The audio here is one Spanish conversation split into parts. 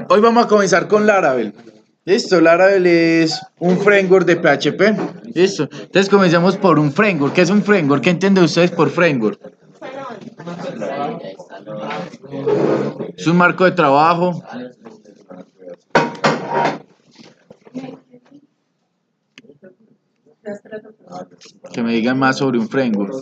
Hoy vamos a comenzar con Laravel. Listo, Laravel es un framework de PHP. Listo. Entonces comencemos por un framework. ¿Qué es un framework? ¿Qué entienden ustedes por framework? Es un marco de trabajo. Que me digan más sobre un framework.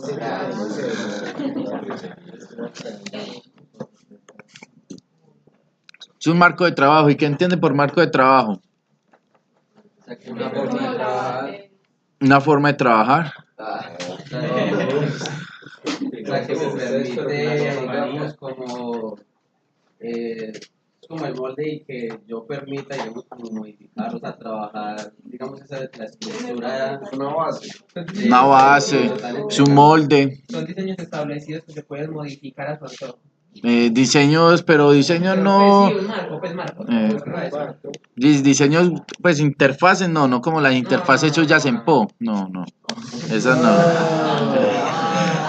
Es un marco de trabajo. ¿Y qué entiende por marco de trabajo? Una forma de trabajar. La que me permite, digamos, es como el molde y que yo permita, digamos, como modificar, o sea, trabajar, digamos, esa es la estructura. Una base. Una base, es un molde. Son diseños establecidos que se pueden modificar a su antojo. Diseños, pero diseños no. Sí, un marco, pues marco. Diseños, pues interfaces, no como las interfaces hechas ya en PO. No, esas no.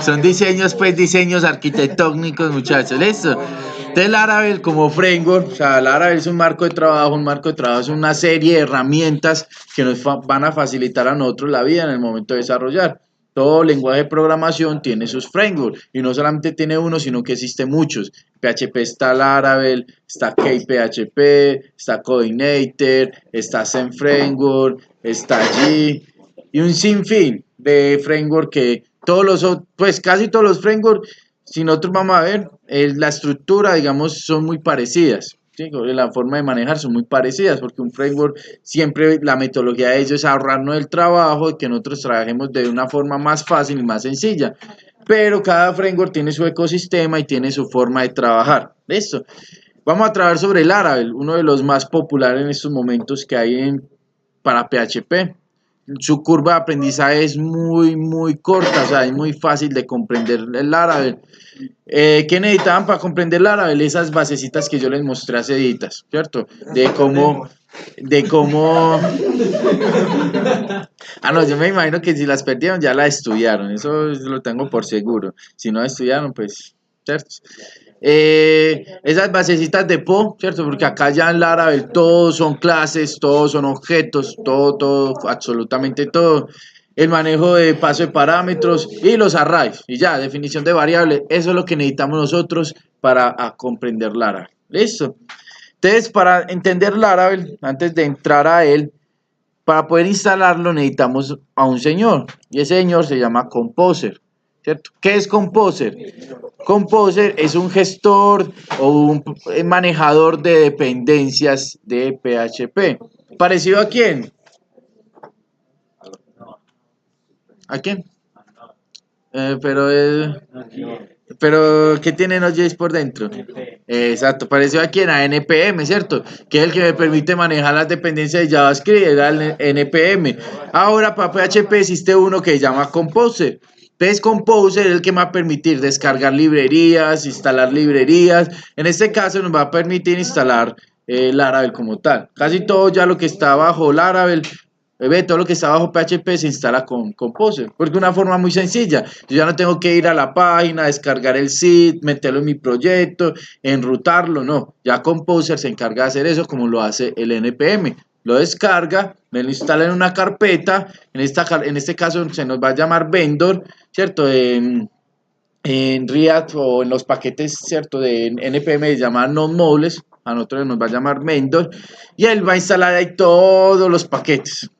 Son diseños, pues diseños arquitectónicos, muchachos. Listo. Entonces Laravel como framework, o sea, Laravel es un marco de trabajo. Un marco de trabajo es una serie de herramientas que nos van a facilitar a nosotros la vida en el momento de desarrollar. Todo lenguaje de programación tiene sus frameworks y no solamente tiene uno, sino que existen muchos. PHP está Laravel, está KPHP, está Coordinator, está Zen Framework, está G y un sinfín de framework que pues casi todos los frameworks, si nosotros vamos a ver, la estructura, digamos, son muy parecidas. ¿Sí? La forma de manejar son muy parecidas porque un framework siempre la metodología de ellos es ahorrarnos el trabajo y que nosotros trabajemos de una forma más fácil y más sencilla, pero cada framework tiene su ecosistema y tiene su forma de trabajar. Listo, vamos a trabajar sobre Laravel, uno de los más populares en estos momentos que hay para PHP. Su curva de aprendizaje es muy corta, o sea, es muy fácil de comprender el Laravel. ¿Qué necesitaban para comprender Laravel? Esas basecitas que yo les mostré hace días, ¿cierto? De cómo... no, yo me imagino que si las perdieron ya las estudiaron, eso lo tengo por seguro. Si no estudiaron, pues, ¿cierto? Esas basecitas de PO, ¿cierto? Porque acá ya en Laravel todos son clases, todos son objetos, todo, absolutamente todo. El manejo de paso de parámetros y los arrays. Y ya, definición de variables. Eso es lo que necesitamos nosotros para comprender Laravel. ¿Listo? Entonces, para entender Laravel, antes de entrar a él, para poder instalarlo necesitamos a un señor. Y ese señor se llama Composer. ¿Cierto? ¿Qué es Composer? Composer es un gestor o un manejador de dependencias de PHP. ¿Parecido a quién? ¿A quién? Pero ¿qué tiene Node.js por dentro? Exacto, parecido a quién, a NPM, ¿cierto? Que es el que me permite manejar las dependencias de JavaScript, era el NPM. Ahora para PHP existe uno que se llama Composer. Entonces Composer es el que me va a permitir descargar librerías, instalar librerías. En este caso nos va a permitir instalar Laravel como tal. Casi todo ya lo que está bajo Laravel, todo lo que está bajo PHP se instala con Composer, porque es una forma muy sencilla. Yo ya no tengo que ir a la página, descargar el zip, meterlo en mi proyecto, enrutarlo, no. Ya Composer se encarga de hacer eso como lo hace el NPM. Lo descarga, me lo instala en una carpeta, en este caso se nos va a llamar vendor, ¿cierto? En React o en los paquetes, ¿cierto? De NPM se llaman non-modules, a nosotros nos va a llamar vendor, y él va a instalar ahí todos los paquetes.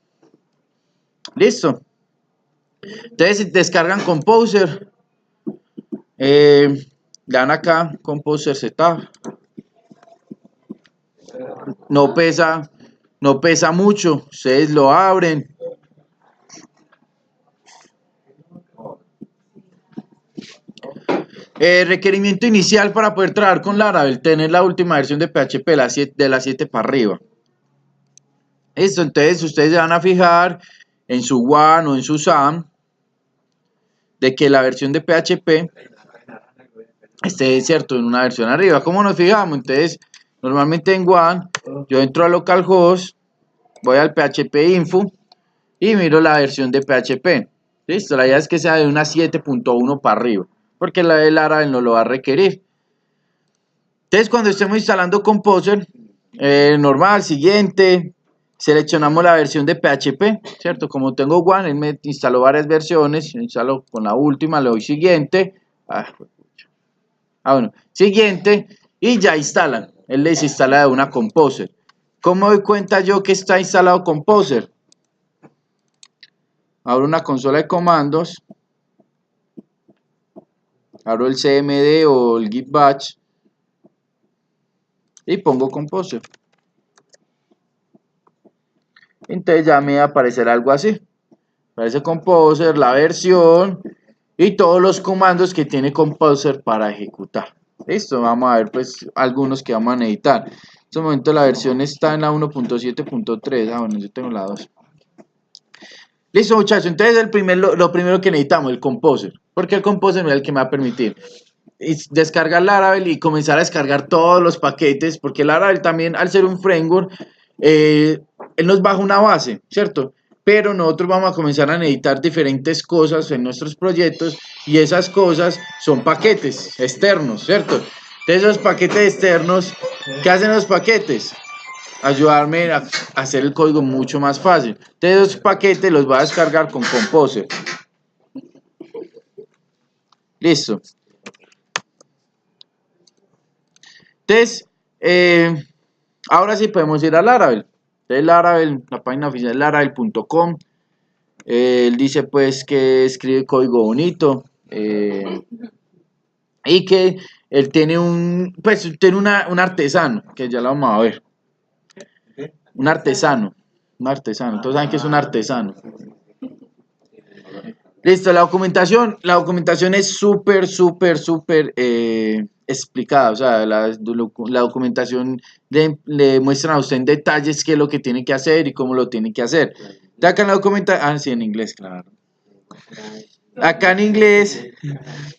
Listo. Entonces descargan Composer. Le dan acá Composer Setup. No pesa mucho. Ustedes lo abren. Requerimiento inicial para poder trabajar con Laravel, tener la última versión de PHP, de la 7 para arriba. Listo, entonces ustedes se van a fijar en su WAN o en su SAM de que la versión de PHP esté, cierto, en una versión arriba. ¿Cómo nos fijamos? Entonces, normalmente en WAN, yo entro a localhost, voy al PHP info y miro la versión de PHP. Listo, la idea es que sea de una 7.1 para arriba, porque la de Laravel no lo va a requerir. Entonces, cuando estemos instalando Composer, normal, siguiente, seleccionamos la versión de PHP, ¿cierto? Como tengo One, él me instaló varias versiones, instalo con la última, le doy siguiente, bueno, siguiente, y ya instalan, él les instala de una Composer. ¿Cómo doy cuenta yo que está instalado Composer? Abro una consola de comandos, abro el CMD o el Git Bash y pongo Composer. Entonces ya me va a aparecer algo así. Aparece Composer, la versión y todos los comandos que tiene Composer para ejecutar. Listo, vamos a ver pues algunos que vamos a necesitar. En este momento la versión está en la 1.7.3. Bueno, yo tengo la 2. Listo, muchachos, entonces lo primero que necesitamos, el Composer, porque el Composer es el que me va a permitir descargar Laravel y comenzar a descargar todos los paquetes, porque Laravel también, al ser un framework, él nos baja una base, ¿cierto? Pero nosotros vamos a comenzar a necesitar diferentes cosas en nuestros proyectos y esas cosas son paquetes externos, ¿cierto? Entonces esos paquetes externos, ¿qué hacen los paquetes? Ayudarme a hacer el código mucho más fácil. Entonces los paquetes los voy a descargar con Composer. Listo. Entonces, ahora sí podemos ir a Laravel. Entonces Laravel, la página oficial es laravel.com. Él dice pues que escribe código bonito. Y que él tiene un artesano, que ya lo vamos a ver. Un artesano. Todos saben que es un artesano. Listo, la documentación es súper explicada, o sea, la documentación le muestra a usted en detalles qué es lo que tiene que hacer y cómo lo tiene que hacer. Ya acá en la documentación, sí, en inglés, claro. Acá en inglés,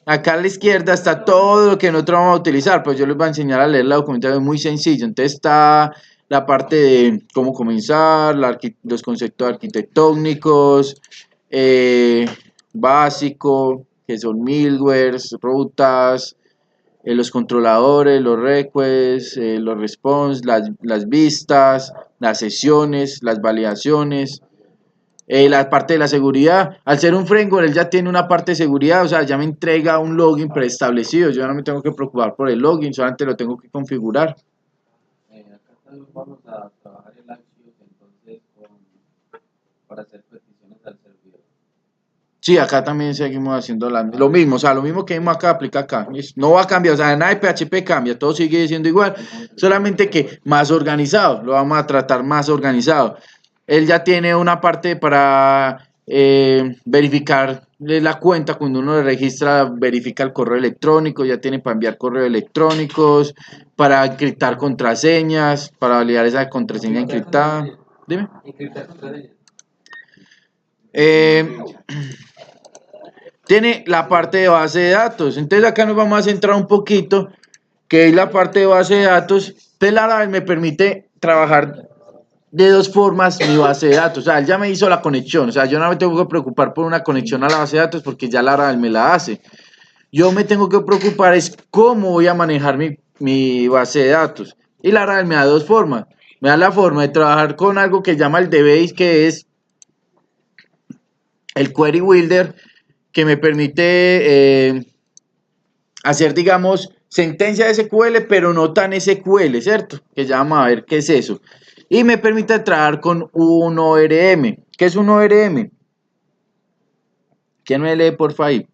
acá a la izquierda está todo lo que nosotros vamos a utilizar, pues yo les voy a enseñar a leer la documentación muy sencillo. Entonces está la parte de cómo comenzar, los conceptos arquitectónicos, básico, que son middlewares, rutas, los controladores, los requests, los response, las vistas, las sesiones, las validaciones, la parte de la seguridad. Al ser un framework, él ya tiene una parte de seguridad, o sea, ya me entrega un login preestablecido. Yo no me tengo que preocupar por el login, solamente lo tengo que configurar. Acá también vamos a trabajar el Axios, entonces, para hacer peticiones al servidor. Sí, acá también seguimos haciendo lo mismo, o sea, lo mismo que vimos acá, aplica acá. No va a cambiar, o sea, nada de PHP cambia, todo sigue siendo igual, solamente que más organizado, lo vamos a tratar más organizado. Él ya tiene una parte para verificar la cuenta, cuando uno le registra, verifica el correo electrónico, ya tiene para enviar correos electrónicos, para encriptar contraseñas, para validar esa contraseña encriptada. Dime. Encriptar contraseñas. Tiene la parte de base de datos. Entonces acá nos vamos a centrar un poquito, que es la parte de base de datos. Entonces Laravel me permite trabajar de dos formas mi base de datos. O sea, él ya me hizo la conexión. O sea, yo no me tengo que preocupar por una conexión a la base de datos porque ya Laravel me la hace. Yo me tengo que preocupar es cómo voy a manejar mi base de datos. Y Laravel me da dos formas. Me da la forma de trabajar con algo que llama el DBase, que es el Query Builder, que me permite hacer, digamos, sentencia de SQL, pero no tan SQL, ¿cierto? Que ya vamos a ver qué es eso. Y me permite trabajar con un ORM. ¿Qué es un ORM? ¿Quién me lee, por favor?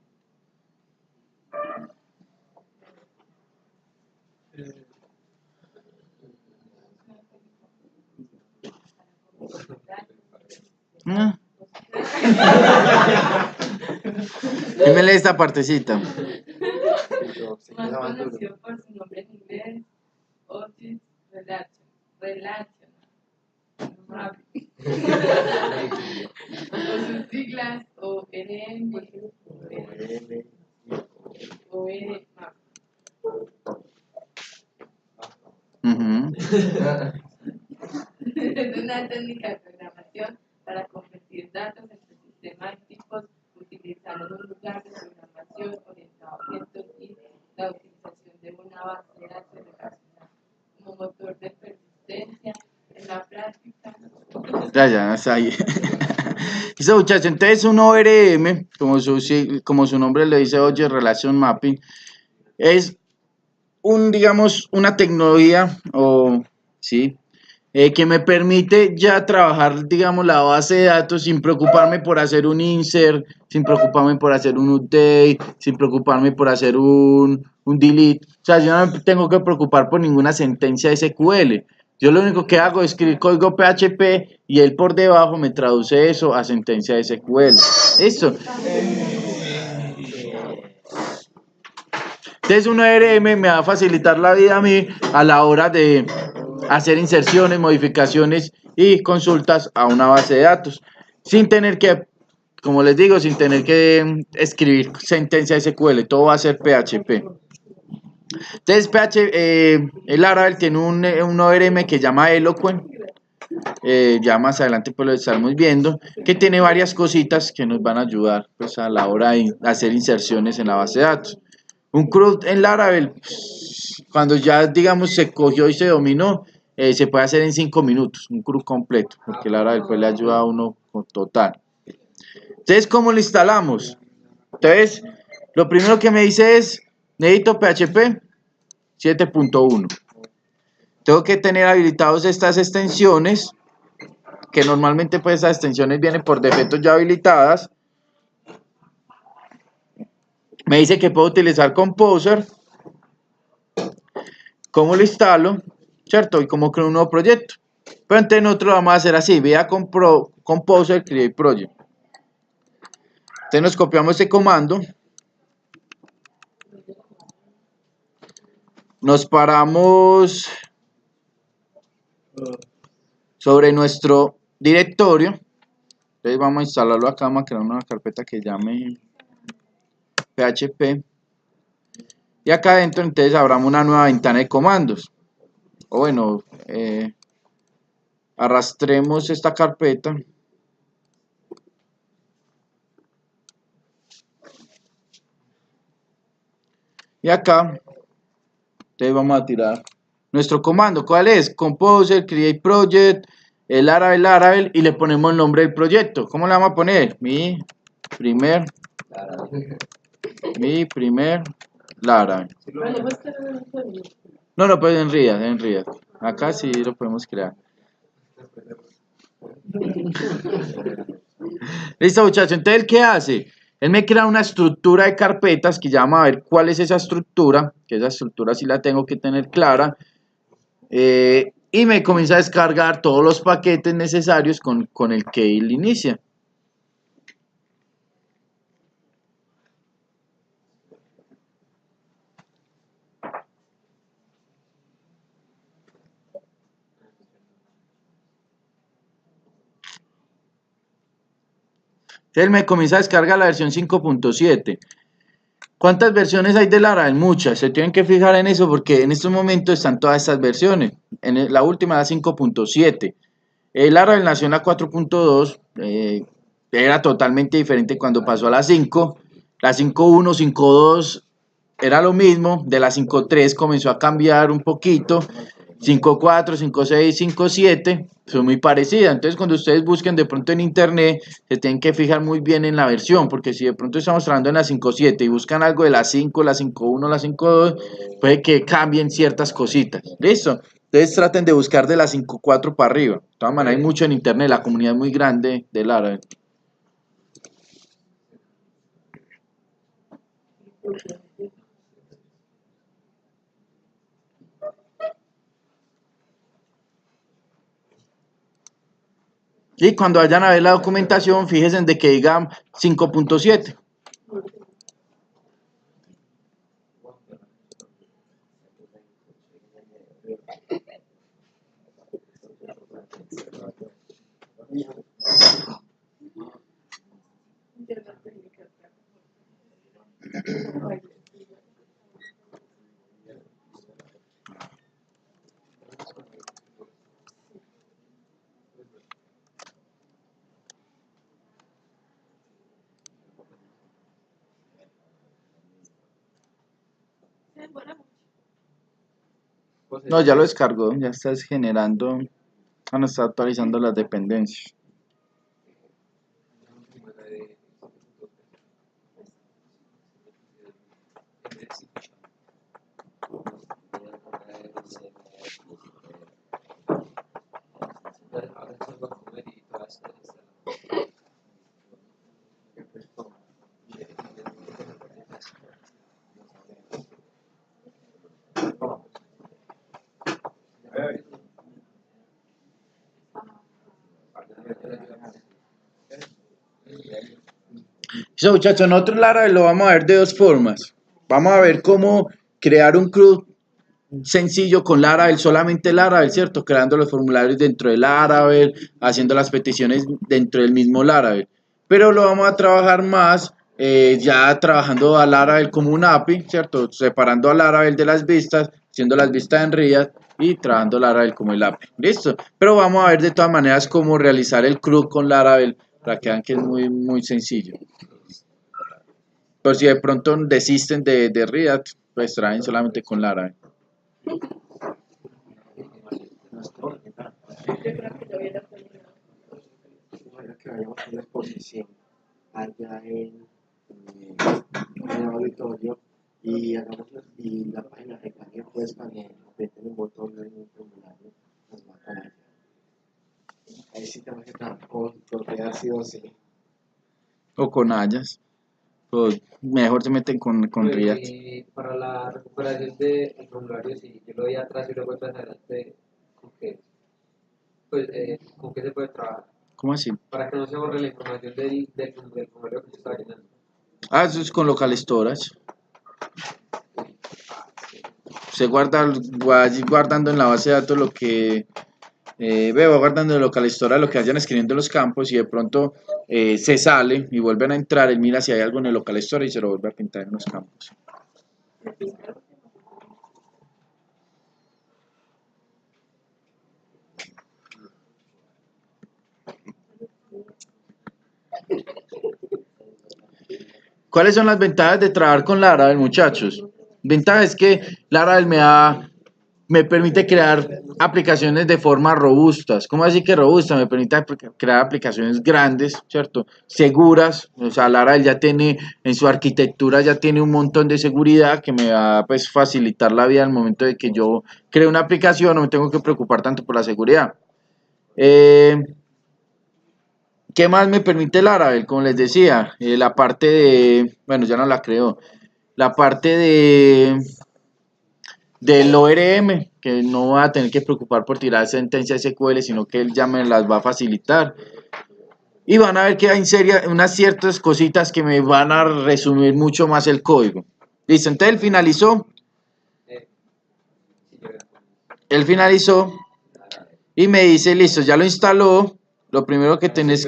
¿Quién me lee esta partecita? Más conocido por su nombre en inglés, Object Relational. O sus siglas ORM, ORMAP. Es una técnica de programación para convertir datos entre sistemas de tipos utilizando un lugar de programación orientado a objetos y la utilización de una base de datos de Ya está ahí. Listo, muchachos, entonces un ORM, como su nombre le dice, Object Relation Mapping, es digamos, una tecnología, sí, que me permite ya trabajar, digamos, la base de datos sin preocuparme por hacer un insert, sin preocuparme por hacer un update, sin preocuparme por hacer un delete. O sea, yo no me tengo que preocupar por ninguna sentencia SQL. Yo lo único que hago es escribir código PHP y él por debajo me traduce eso a sentencia SQL. Eso. Entonces un ORM me va a facilitar la vida a mí a la hora de hacer inserciones, modificaciones y consultas a una base de datos, sin tener que, como les digo, sin tener que escribir sentencia SQL, todo va a ser PHP. Entonces el Laravel tiene un ORM que se llama Eloquent, ya más adelante pues lo estaremos viendo, que tiene varias cositas que nos van a ayudar pues a la hora de hacer inserciones en la base de datos. Un CRUD en Laravel, pues, cuando ya digamos se cogió y se dominó, se puede hacer en 5 minutos, un CRUD completo, porque Laravel pues le ayuda a uno con total. Entonces, ¿cómo lo instalamos? Entonces, lo primero que me dice es, necesito PHP 7.1. Tengo que tener habilitados estas extensiones, que normalmente pues estas extensiones vienen por defecto ya habilitadas. Me dice que puedo utilizar Composer. ¿Cómo lo instalo? ¿Cierto? Y cómo creo un nuevo proyecto. Pero entonces nosotros lo vamos a hacer así. Vea Composer, Create Project. Entonces nos copiamos este comando. Nos paramos sobre nuestro directorio. Entonces vamos a instalarlo acá. Vamos a crear una carpeta que llame PHP. Y acá adentro entonces abramos una nueva ventana de comandos. O bueno, arrastremos esta carpeta. Y acá, entonces vamos a tirar nuestro comando. ¿Cuál es? Composer, Create Project, el Laravel, y le ponemos el nombre del proyecto. ¿Cómo le vamos a poner? Mi primer Laravel. No, pues en React. Acá sí lo podemos crear. Listo, muchachos. Entonces, ¿qué hace? Él me crea una estructura de carpetas que llama a ver cuál es esa estructura, que esa estructura sí la tengo que tener clara, y me comienza a descargar todos los paquetes necesarios con el que él inicia. Él me comienza a descargar la versión 5.7. ¿Cuántas versiones hay de Laravel? Muchas. Se tienen que fijar en eso porque en estos momentos están todas estas versiones. La última, la 5.7. Laravel nació en la 4.2. Era totalmente diferente cuando pasó a la 5. La 5.1, 5.2 era lo mismo. De la 5.3 comenzó a cambiar un poquito. 5.4, 5.6, 5.7 son muy parecidas. Entonces, cuando ustedes busquen de pronto en internet, se tienen que fijar muy bien en la versión, porque si de pronto estamos hablando en la 5.7 y buscan algo de la 5, la 5.1, la 5.2, puede que cambien ciertas cositas. ¿Listo? Entonces, traten de buscar de la 5.4 para arriba. De todas maneras, hay mucho en internet, la comunidad es muy grande de Laravel. Y cuando vayan a ver la documentación, fíjense en de que diga 5.7. No, ya lo descargó, ya estás generando. Van a estar actualizando las dependencias. So, muchachos, nosotros Laravel lo vamos a ver de dos formas. Vamos a ver cómo crear un CRUD sencillo con Laravel, solamente Laravel, ¿cierto? Creando los formularios dentro de Laravel, haciendo las peticiones dentro del mismo Laravel. Pero lo vamos a trabajar más ya trabajando a Laravel como un API, ¿cierto? Separando a Laravel de las vistas, haciendo las vistas en React y trabajando Laravel como el API. ¿Listo? Pero vamos a ver de todas maneras cómo realizar el CRUD con Laravel para que vean que es muy sencillo. Por si de pronto desisten de React, pues traen solamente con Laravel. Yo creo que lo hubiera podido. Bueno, que vayamos a una exposición allá en el auditorio y y la página de Canio, pues cuando aprieten un botón en un formulario, nos va a caer. Ahí sí tenemos que trabajar con propiedad sí o sí. O con Ayas. Pues mejor se meten con React. Y para la recuperación del formulario, si yo lo doy atrás y luego atrás adelante, ¿con qué? Pues, ¿con qué se puede trabajar? ¿Cómo así? Para que no se borre la información del formulario que se está llenando. Ah, eso es con local storage. Se guarda, va guardando en la base de datos lo que va guardando en el local storage lo que vayan escribiendo en los campos y de pronto se sale y vuelven a entrar, él mira si hay algo en el local storage y se lo vuelve a pintar en los campos. ¿Cuáles son las ventajas de trabajar con Laravel, muchachos? Ventaja es que Laravel me permite crear aplicaciones de forma robustas. ¿Cómo así que robusta? Me permite crear aplicaciones grandes, ¿cierto? Seguras. O sea, Laravel ya tiene, en su arquitectura ya tiene un montón de seguridad que me va a pues, facilitar la vida al momento de que yo cree una aplicación, no me tengo que preocupar tanto por la seguridad. ¿Qué más me permite Laravel? Como les decía, la parte de, bueno, ya no la creo, la parte del ORM, que no va a tener que preocupar por tirar sentencias SQL, sino que él ya me las va a facilitar. Y van a ver que hay unas ciertas cositas que me van a resumir mucho más el código. Listo, entonces él finalizó y me dice, listo, ya lo instaló. Lo primero que tenés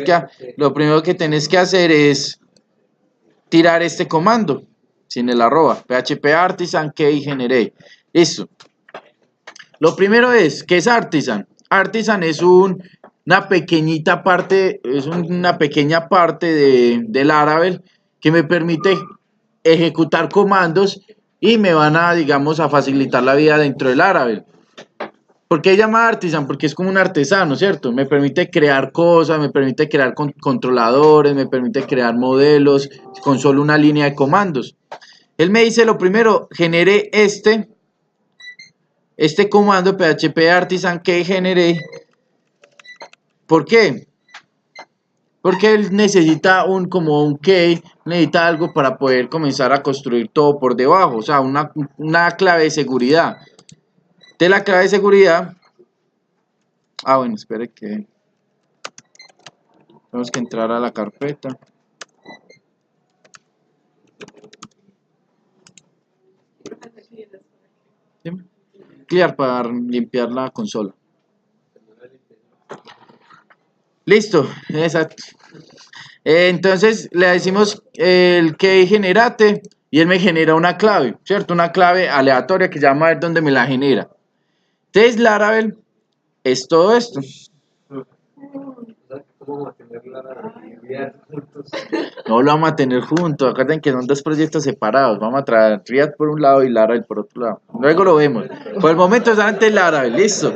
que hacer es tirar este comando sin el arroba, php artisan key generate. Listo. Lo primero es, ¿qué es artisan? Artisan es una pequeñita parte, es una pequeña parte de Laravel que me permite ejecutar comandos y me van a, digamos, a facilitar la vida dentro del Laravel. ¿Por qué llama artisan? Porque es como un artesano, ¿cierto? Me permite crear cosas, me permite crear controladores, me permite crear modelos con solo una línea de comandos. Él me dice lo primero, genere este comando php artisan que generé. ¿Por qué? Porque él necesita como un key, necesita algo para poder comenzar a construir todo por debajo, o sea, una clave de seguridad. De la clave de seguridad, bueno, espere que tenemos que entrar a la carpeta. Clear para limpiar la consola. Listo, exacto. Entonces le decimos el key generate y él me genera una clave, ¿cierto? Una clave aleatoria que ya vamos a ver dónde me la genera. Entonces Laravel es todo esto. No lo vamos a tener juntos. Acuerden que son dos proyectos separados. Vamos a traer React por un lado y Laravel por otro lado. Luego lo vemos. Por el momento solamente Laravel. Listo.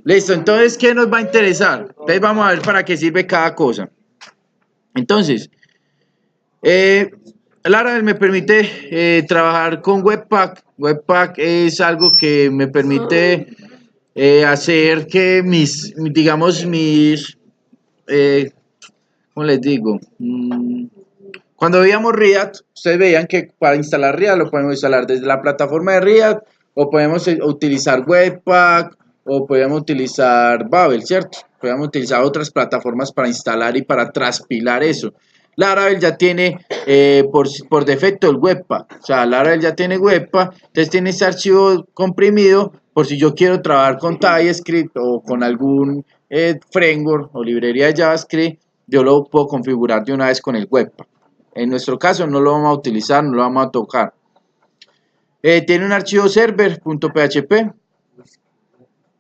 Listo, entonces, ¿qué nos va a interesar? Entonces, vamos a ver para qué sirve cada cosa. Entonces, Laravel me permite trabajar con Webpack. Webpack es algo que me permite hacer que digamos, ¿cómo les digo? Cuando veíamos React, ustedes veían que para instalar React lo podemos instalar desde la plataforma de React, o podemos utilizar Webpack, o podemos utilizar Babel, ¿cierto? Podemos utilizar otras plataformas para instalar y para transpilar eso. Laravel ya tiene por defecto el Webpack, o sea, Laravel ya tiene Webpack, entonces tiene ese archivo comprimido por si yo quiero trabajar con TypeScript o con algún framework o librería de JavaScript, yo lo puedo configurar de una vez con el Webpack. En nuestro caso no lo vamos a utilizar, no lo vamos a tocar. Tiene un archivo server.php.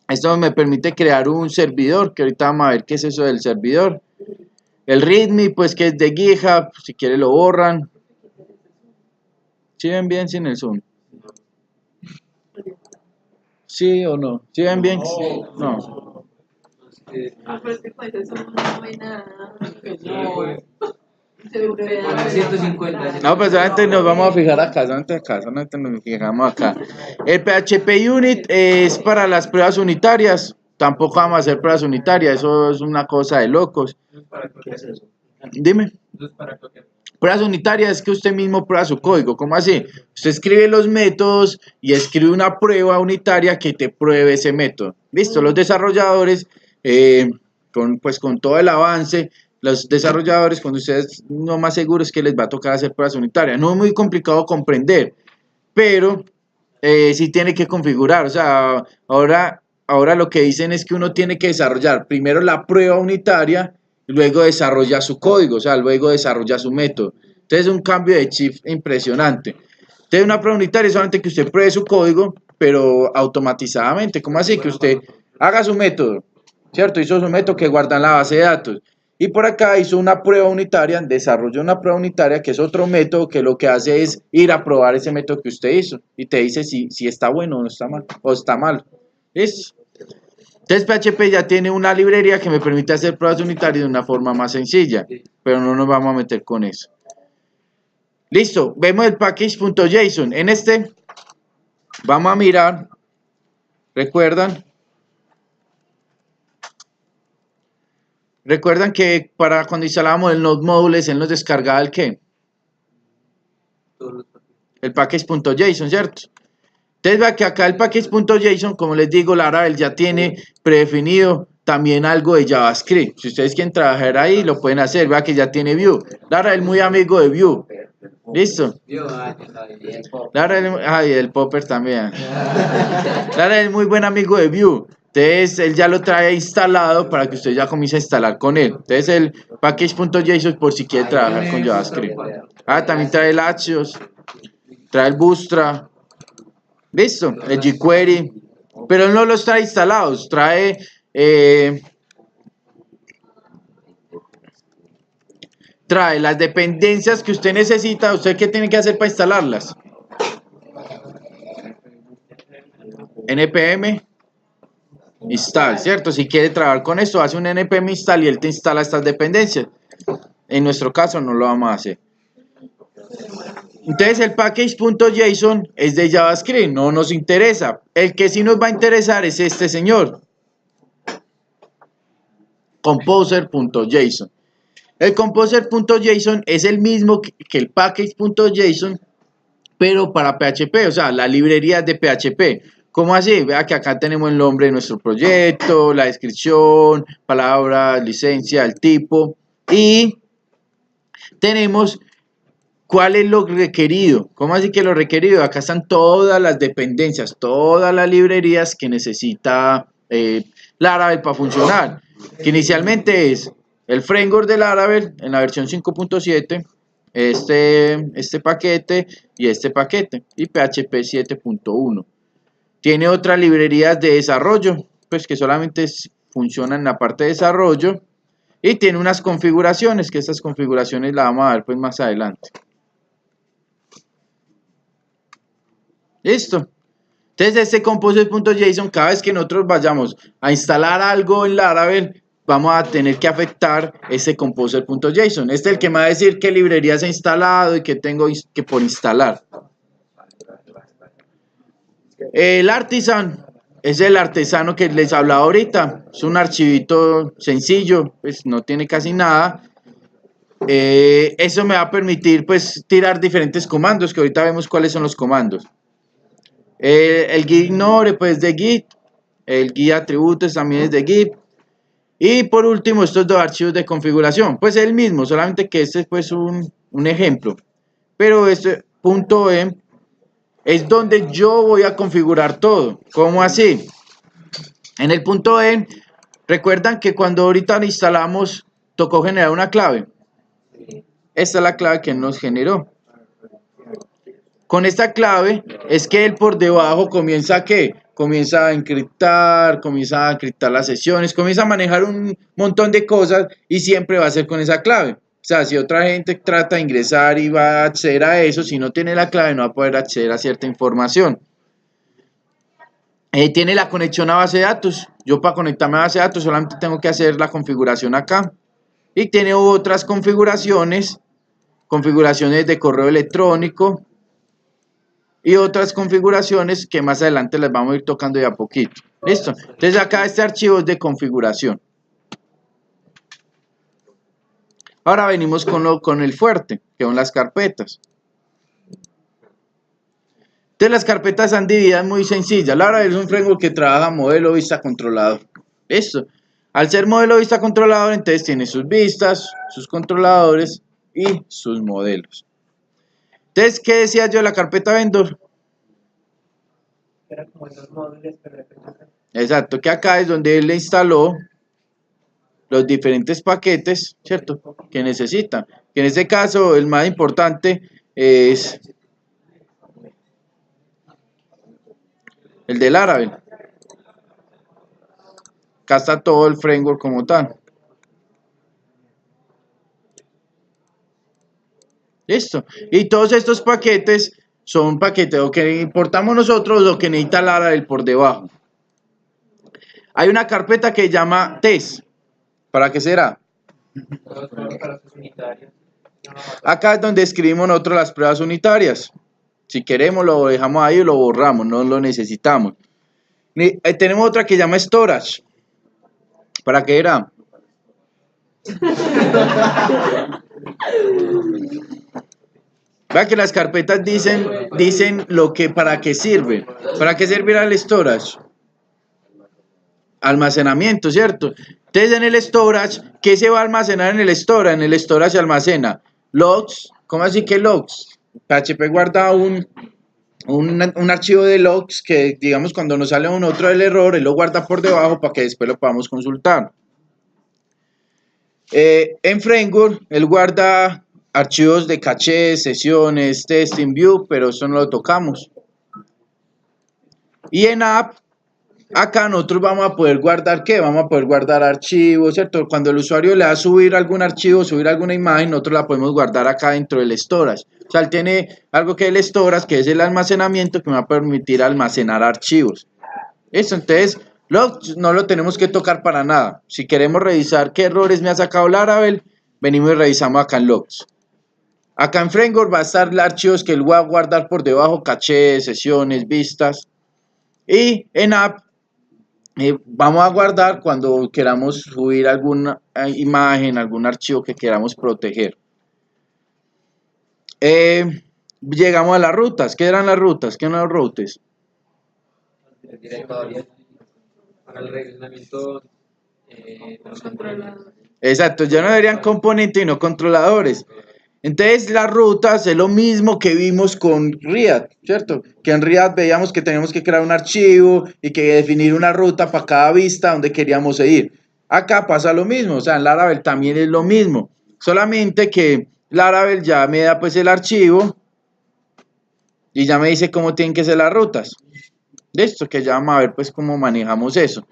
Esto me permite crear un servidor, que ahorita vamos a ver qué es eso del servidor. El README, pues que es de GitHub, si quieren lo borran. ¿Sí ven bien sin el zoom? ¿Sí o no? ¿Sí ven bien? No. Pero es que pues eso no ve nada. Con 150. No, pues solamente nos vamos a fijar acá, solamente nos fijamos acá. El PHP Unit es para las pruebas unitarias. Tampoco vamos a hacer pruebas unitarias, eso es una cosa de locos. ¿Qué es eso? Dime. Pruebas unitarias es que usted mismo prueba su código. ¿Cómo así? Usted escribe los métodos y escribe una prueba unitaria que te pruebe ese método. Listo, los desarrolladores, con todo el avance, los desarrolladores, cuando ustedes no más seguros que les va a tocar hacer pruebas unitarias. No es muy complicado comprender, pero sí tiene que configurar. O sea, ahora lo que dicen es que uno tiene que desarrollar primero la prueba unitaria, y luego desarrolla su código, o sea, luego desarrolla su método. Entonces es un cambio de chip impresionante. Entonces una prueba unitaria es solamente que usted pruebe su código, pero automatizadamente. ¿Cómo así? Que usted haga su método, ¿cierto? Hizo su método que guarda en la base de datos. Y por acá hizo una prueba unitaria, desarrolló una prueba unitaria que es otro método que lo que hace es ir a probar ese método que usted hizo y te dice si está bueno o no está mal, o está mal. ¿Listo? Entonces PHP ya tiene una librería que me permite hacer pruebas unitarias de una forma más sencilla, pero no nos vamos a meter con eso. Listo, vemos el package.json. En este vamos a mirar, ¿recuerdan que para cuando instalábamos el Node Modules, él nos descargaba el ¿qué? El package.json, ¿cierto? Entonces vea que acá el package.json, como les digo, Laravel ya tiene predefinido también algo de JavaScript. Si ustedes quieren trabajar ahí, lo pueden hacer. Vea que ya tiene Vue. Laravel es muy amigo de Vue. ¿Listo? Laravel, el Popper también. Laravel es muy buen amigo de Vue. Entonces él ya lo trae instalado para que usted ya comience a instalar con él. Entonces el package.json por si quiere trabajar con JavaScript. También trae el Axios, trae el Bootstrap. Listo, el jQuery, pero él no los trae instalados, trae las dependencias que usted necesita. ¿Usted qué tiene que hacer para instalarlas? npm install, ¿cierto? Si quiere trabajar con esto, hace un npm install y él te instala estas dependencias. En nuestro caso no lo vamos a hacer. Entonces el package.json es de JavaScript, no nos interesa. El que sí nos va a interesar es este señor, composer.json. El composer.json es el mismo que el package.json, pero para PHP, o sea, la librería de PHP. ¿Cómo así? Vea que acá tenemos el nombre de nuestro proyecto, la descripción, palabra, licencia, el tipo, y tenemos ¿cuál es lo requerido? ¿Cómo así que lo requerido? Acá están todas las dependencias, todas las librerías que necesita Laravel para funcionar. Que inicialmente es el framework de Laravel en la versión 5.7, este paquete y este paquete, y PHP 7.1. Tiene otras librerías de desarrollo, pues que solamente funcionan en la parte de desarrollo, y tiene unas configuraciones, que estas configuraciones las vamos a ver pues más adelante. Listo. Entonces este composer.json, cada vez que nosotros vayamos a instalar algo en Laravel, vamos a tener que afectar ese composer.json. Este es el que me va a decir qué librerías he instalado y qué tengo que por instalar. El artisan es el artesano que les hablaba ahorita. Es un archivito sencillo, pues no tiene casi nada. Eso me va a permitir pues tirar diferentes comandos, que ahorita vemos cuáles son los comandos. El git ignore pues de git, el git atributos también es de git. Y por último estos dos archivos de configuración, pues es el mismo, solamente que este es pues un ejemplo. Pero este .env es donde yo voy a configurar todo. ¿Cómo así? En el .env, recuerdan que cuando ahorita instalamos tocó generar una clave. Esta es la clave que nos generó. Con esta clave es que él por debajo comienza a ¿qué? Comienza a encriptar las sesiones, comienza a manejar un montón de cosas y siempre va a ser con esa clave. O sea, si otra gente trata de ingresar y va a acceder a eso, si no tiene la clave no va a poder acceder a cierta información. Tiene la conexión a base de datos. Yo para conectarme a base de datos solamente tengo que hacer la configuración acá. Y tiene otras configuraciones de correo electrónico y otras configuraciones que más adelante les vamos a ir tocando de a poquito. ¿Listo? Entonces acá este archivo es de configuración. Ahora venimos con el fuerte, que son las carpetas. Entonces las carpetas están divididas muy sencillas. Laravel es un framework que trabaja modelo vista controlador. ¿Listo? Al ser modelo vista controlador, entonces tiene sus vistas, sus controladores y sus modelos. Entonces, ¿qué decía yo de la carpeta vendor? Era como en los módulos que representan. Exacto, que acá es donde él le instaló los diferentes paquetes, ¿cierto? Que necesita. Que en este caso, el más importante es el de Laravel. Acá está todo el framework como tal. Listo. Y todos estos paquetes son paquetes o que importamos nosotros o que necesita Laravel por debajo. Hay una carpeta que se llama test. ¿Para qué será? Para sus unitarios. Acá es donde escribimos nosotros las pruebas unitarias. Si queremos lo dejamos ahí o lo borramos, no lo necesitamos. Tenemos otra que se llama storage. ¿Para qué era? Vean que las carpetas dicen lo que para qué sirve. ¿Para qué servirá el storage? Almacenamiento, ¿cierto? Entonces en el storage, ¿qué se va a almacenar en el storage? En el storage se almacena logs. ¿Cómo así que logs? PHP guarda un archivo de logs que, digamos, cuando nos sale un otro del error, él lo guarda por debajo para que después lo podamos consultar. En framework, él guarda archivos de caché, sesiones, testing, view, pero eso no lo tocamos. Y en app, acá nosotros vamos a poder guardar ¿qué? Vamos a poder guardar archivos, ¿cierto? Cuando el usuario le da a subir algún archivo, subir alguna imagen, nosotros la podemos guardar acá dentro del storage. O sea, él tiene algo que es el storage, que es el almacenamiento, que me va a permitir almacenar archivos. Eso, entonces, no lo tenemos que tocar para nada. Si queremos revisar qué errores me ha sacado Laravel, venimos y revisamos acá en logs. Acá en framework va a estar los archivos que él va a guardar por debajo, caché, sesiones, vistas. Y en app, vamos a guardar cuando queramos subir alguna imagen, algún archivo que queramos proteger. Llegamos a las rutas. ¿Qué eran las rutas? ¿Qué eran los routes? El directorio para el relacionamiento Exacto, ya no deberían componentes y no controladores. Entonces las rutas es lo mismo que vimos con React, ¿cierto? Que en React veíamos que teníamos que crear un archivo y que definir una ruta para cada vista donde queríamos ir. Acá pasa lo mismo, o sea, en Laravel también es lo mismo. Solamente que Laravel ya me da pues el archivo y ya me dice cómo tienen que ser las rutas. Listo, que ya vamos a ver pues cómo manejamos eso.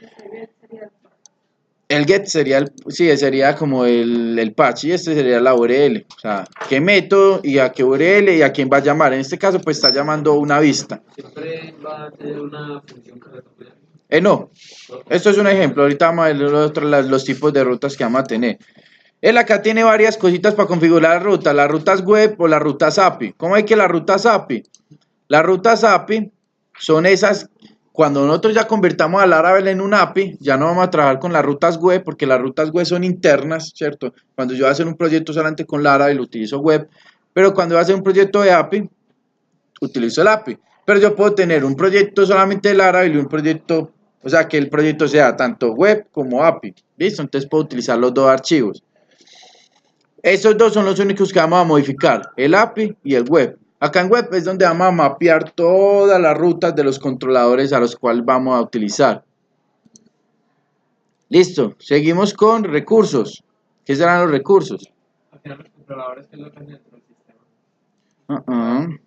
El get sería sería como el patch y este sería la URL. O sea, qué método y a qué URL y a quién va a llamar. En este caso, pues está llamando una vista. Siempre va a tener una función que retorne. No, esto es un ejemplo. Ahorita vamos a ver los tipos de rutas que vamos a tener. Él acá tiene varias cositas para configurar la ruta. Las rutas web o las rutas API. ¿Cómo hay que las rutas API? Las rutas API son esas. Cuando nosotros ya convertamos a Laravel en un API, ya no vamos a trabajar con las rutas web, porque las rutas web son internas, ¿cierto? Cuando yo voy a hacer un proyecto solamente con Laravel, utilizo web, pero cuando voy a hacer un proyecto de API, utilizo el API. Pero yo puedo tener un proyecto solamente de Laravel y un proyecto, o sea, que el proyecto sea tanto web como API, ¿listo? Entonces puedo utilizar los dos archivos. Estos dos son los únicos que vamos a modificar, el API y el web. Acá en web es donde vamos a mapear todas las rutas de los controladores a los cuales vamos a utilizar. Listo, seguimos con recursos. ¿Qué serán los recursos? Al final los controladores que es lo que hacen dentro del sistema.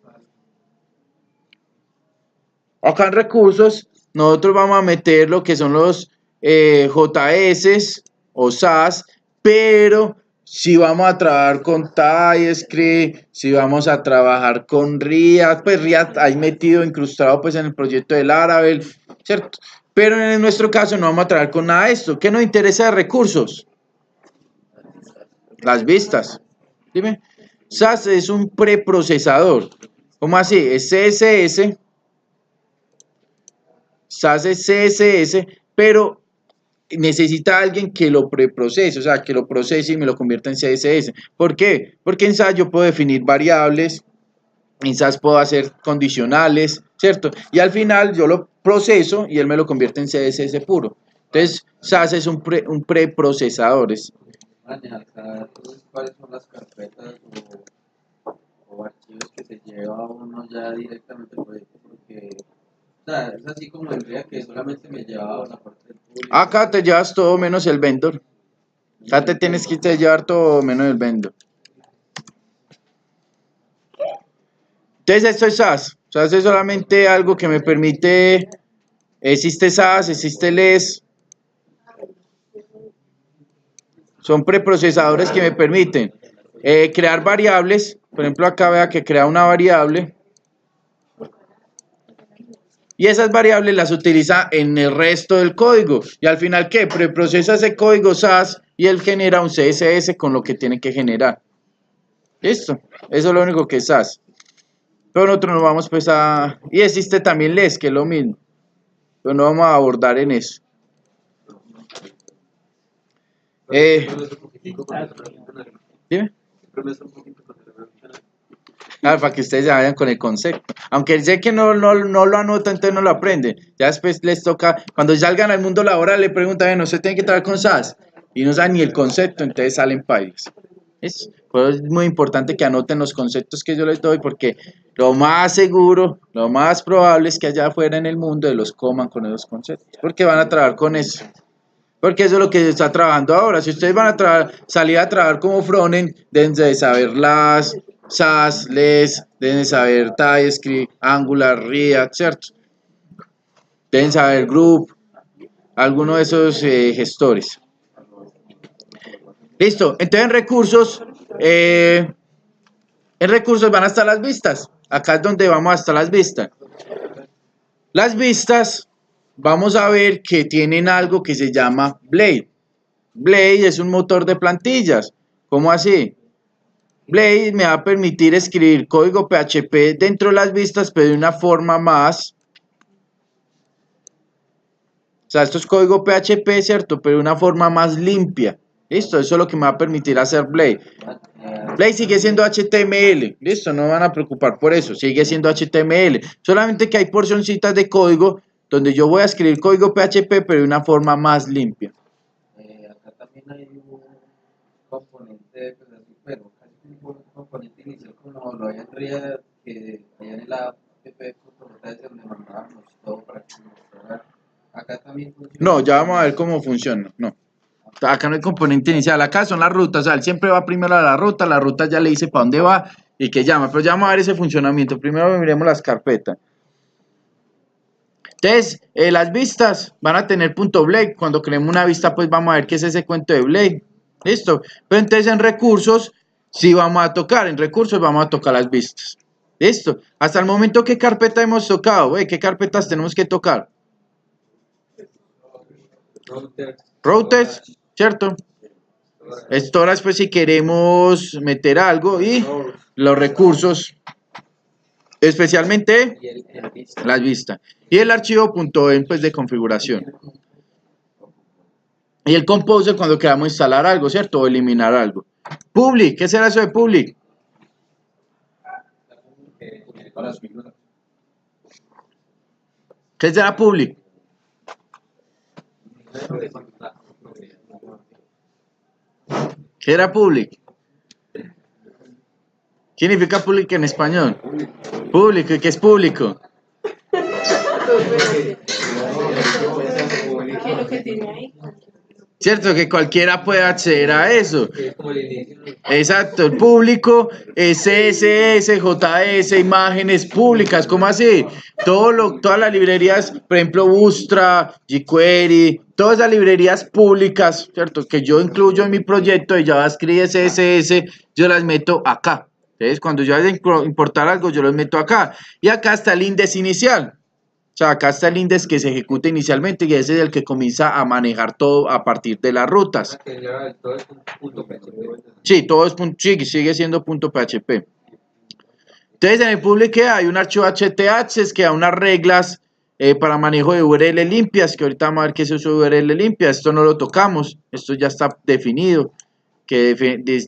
Acá en recursos nosotros vamos a meter lo que son los JS o SAS, pero si vamos a trabajar con TypeScript, si vamos a trabajar con React, pues React hay metido, incrustado pues en el proyecto de Laravel, ¿cierto? Pero en nuestro caso no vamos a trabajar con nada de esto. ¿Qué nos interesa de recursos? Las vistas. Dime. SAS es un preprocesador. ¿Cómo así? Es CSS. SAS es CSS, pero necesita alguien que lo preprocese, o sea, que lo procese y me lo convierta en CSS. ¿Por qué? Porque en SAS yo puedo definir variables, en SAS puedo hacer condicionales, ¿cierto? Y al final yo lo proceso y él me lo convierte en CSS puro. Entonces, SAS es un preprocesador. Entonces, ¿cuáles son las carpetas o archivos que se lleva uno ya directamente al proyecto? Porque, o sea, es así como el día que solamente me llevaba la parte del público. Acá te llevas todo menos el vendor. Acá te tienes que llevar todo menos el vendor. Entonces esto es SAS. SAS es solamente algo que me permite, existe SAS, existe LES. Son preprocesadores que me permiten crear variables. Por ejemplo, acá vea que crea una variable. Y esas variables las utiliza en el resto del código. Y al final, ¿qué? Preprocesa ese código SAS y él genera un CSS con lo que tiene que generar. ¿Listo? Eso es lo único que es SAS. Pero nosotros nos vamos pues a... Y existe también LES, que es lo mismo. Pero no vamos a abordar en eso. Dime. Para que ustedes se vayan con el concepto. Aunque sé que no lo anotan, entonces no lo aprenden. Ya después les toca, cuando salgan al mundo laboral, le preguntan, bueno, ¿usted tiene que trabajar con SAS? Y no saben ni el concepto, entonces salen país. Es muy importante que anoten los conceptos que yo les doy, porque lo más seguro, lo más probable es que allá afuera en el mundo los coman con esos conceptos, porque van a trabajar con eso. Porque eso es lo que se está trabajando ahora. Si ustedes van a salir a trabajar como frontend, deben de saber las SAS, LES, deben de saber TypeScript, Angular, React, ¿cierto? Deben saber Group, alguno de esos gestores. Listo. Entonces en recursos van a estar las vistas. Acá es donde vamos a estar las vistas. Las vistas, vamos a ver que tienen algo que se llama Blade. Blade es un motor de plantillas. ¿Cómo así? Blade me va a permitir escribir código PHP dentro de las vistas, pero de una forma más... O sea, esto es código PHP, ¿cierto? Pero de una forma más limpia. ¿Listo? Eso es lo que me va a permitir hacer Blade. Blade sigue siendo HTML. ¿Listo? No van a preocupar por eso. Sigue siendo HTML. Solamente que hay porcioncitas de código donde yo voy a escribir código PHP, pero de una forma más limpia. Acá también hay un componente, pues así, pero casi un componente inicial como lo hay en React, que allá en la app es donde mandábamos todo para que nos mostrara. Acá también funciona. No, ya vamos a ver cómo funciona. No. Acá no hay componente inicial, acá son las rutas, o sea, él siempre va primero a la ruta ya le dice para dónde va y que llama, pero ya vamos a ver ese funcionamiento. Primero miremos las carpetas. Entonces, las vistas van a tener punto Blade. Cuando creemos una vista, pues vamos a ver qué es ese cuento de Blade. Listo. Pero entonces en recursos, sí vamos a tocar. En recursos vamos a tocar las vistas. Listo. Hasta el momento, ¿qué carpeta hemos tocado? ¿Qué carpetas tenemos que tocar? Routers, ¿cierto? Storage, pues si queremos meter algo, y los recursos, especialmente las vistas. Y el archivo .env, pues de configuración. Y el composer cuando queramos instalar algo, ¿cierto? O eliminar algo. Public, ¿qué será eso de public? ¿Qué será public? ¿Qué era public? ¿Qué significa public en español? Público, ¿y qué es público? Cierto, que cualquiera puede acceder a eso. Exacto, el público, CSS, JS, imágenes públicas, ¿cómo así? Todas las librerías, por ejemplo, Bootstrap, jQuery, todas las librerías públicas, ¿cierto? Que yo incluyo en mi proyecto de JavaScript, CSS, yo las meto acá. Entonces, cuando yo voy a importar algo, yo los meto acá. Y acá está el índice inicial. O sea, acá está el índice que se ejecuta inicialmente y ese es el que comienza a manejar todo a partir de las rutas. Sí, todo es sí, sigue siendo .php. Entonces, en el public hay un archivo HTH que da unas reglas para manejo de URL limpias, que ahorita vamos a ver qué es eso de URL limpias. Esto no lo tocamos, esto ya está definido, que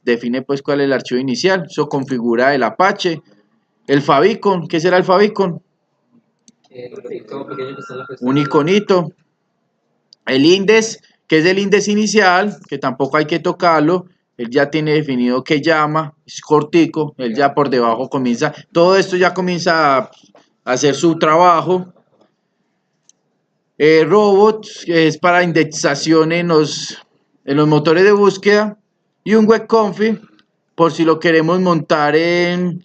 define pues cuál es el archivo inicial. Eso configura el Apache. El favicon, ¿qué será el favicon? Un iconito. El index, que es el index inicial, que tampoco hay que tocarlo. Él ya tiene definido qué llama, es cortico, él ya por debajo comienza, todo esto ya comienza a hacer su trabajo. Robot, que es para indexación en los motores de búsqueda. Y un webconfig, por si lo queremos montar en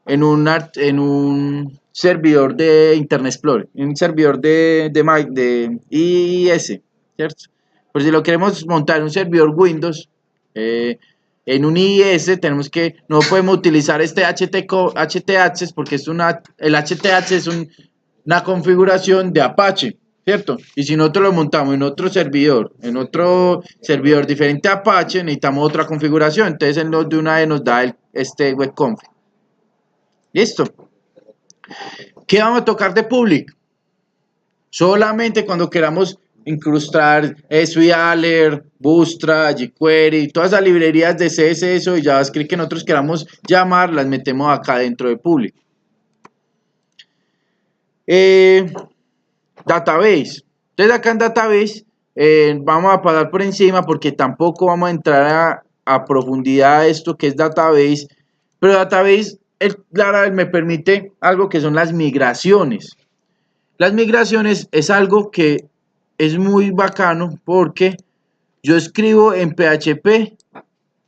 un servidor de Internet Explorer, un servidor de IIS, ¿cierto? Por si lo queremos montar en un servidor Windows, en un IIS tenemos que, no podemos utilizar este HTH porque el HTH es una configuración de Apache, ¿cierto? Y si nosotros lo montamos en otro servidor diferente a Apache, necesitamos otra configuración, entonces él de una vez nos da este webconfig. Listo. ¿Qué vamos a tocar de public? Solamente cuando queramos incrustar SwiftAlert, Bootstrap, jQuery, todas las librerías de CSS y JavaScript que nosotros queramos llamar, las metemos acá dentro de public. Database. Entonces acá en database vamos a pasar por encima porque tampoco vamos a entrar a profundidad a esto que es database, pero database me permite algo que son las migraciones. Las migraciones es algo que es muy bacano porque yo escribo en PHP,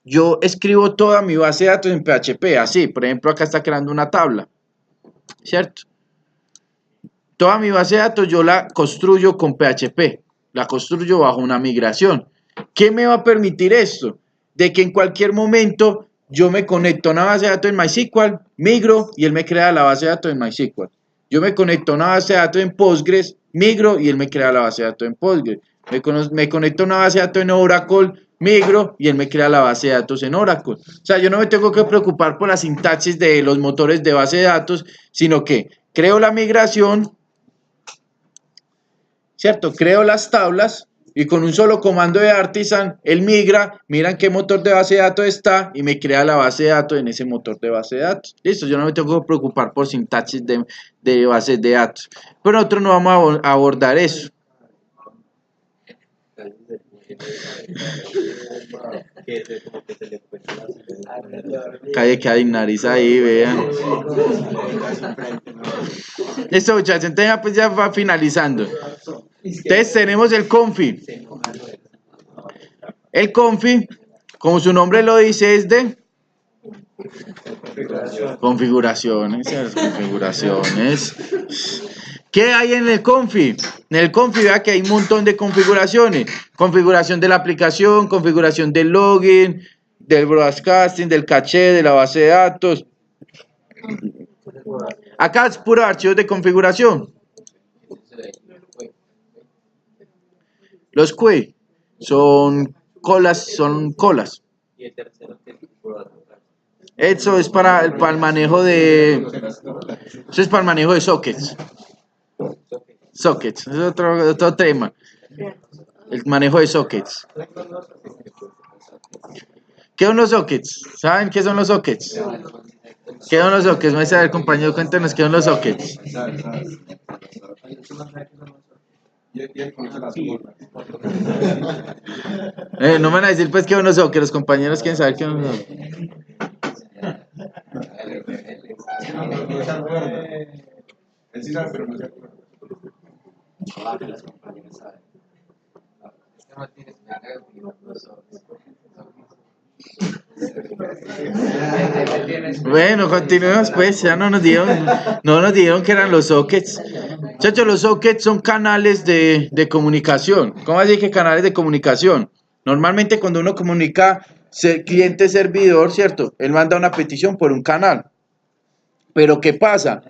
yo escribo toda mi base de datos en PHP, así, por ejemplo, acá está creando una tabla, ¿cierto? Toda mi base de datos yo la construyo con PHP, la construyo bajo una migración. ¿Qué me va a permitir esto? De que en cualquier momento yo me conecto a una base de datos en MySQL, migro y él me crea la base de datos en MySQL. Yo me conecto a una base de datos en Postgres, migro y él me crea la base de datos en Postgres. Me conecto a una base de datos en Oracle, migro y él me crea la base de datos en Oracle. O sea, yo no me tengo que preocupar por la sintaxis de los motores de base de datos, sino que creo la migración, ¿cierto? Creo las tablas y con un solo comando de artisan, él migra, mira en qué motor de base de datos está y me crea la base de datos en ese motor de base de datos. Listo, yo no me tengo que preocupar por sintaxis de bases de datos. Pero nosotros no vamos a abordar eso. Calle nariz ahí, vean. Listo, muchachos, entonces pues ya va finalizando. Entonces tenemos el config. El config, como su nombre lo dice, es de configuraciones. ¿Qué hay en el confi? En el confi vea que hay un montón de configuraciones. Configuración de la aplicación, configuración del login, del broadcasting, del caché, de la base de datos. Acá es puro archivos de configuración. Los QA son colas. Y el tercero que Eso es para el manejo de... Eso es para el manejo de sockets. Sockets, es otro tema. El manejo de sockets. ¿Qué son los sockets? ¿Saben qué son los sockets? ¿Qué son los sockets? Me dice el compañero, cuéntenos qué son los sockets. No me van a decir pues qué son los sockets, los compañeros quieren saber qué son los sockets. Él sí sabe, pero no se acuerda. Bueno, continuemos pues, ya no nos dieron que eran los sockets. Muchachos, los sockets son canales de comunicación. ¿Cómo así que canales de comunicación? Normalmente cuando uno comunica cliente-servidor, ¿cierto? Él manda una petición por un canal. Pero ¿qué pasa?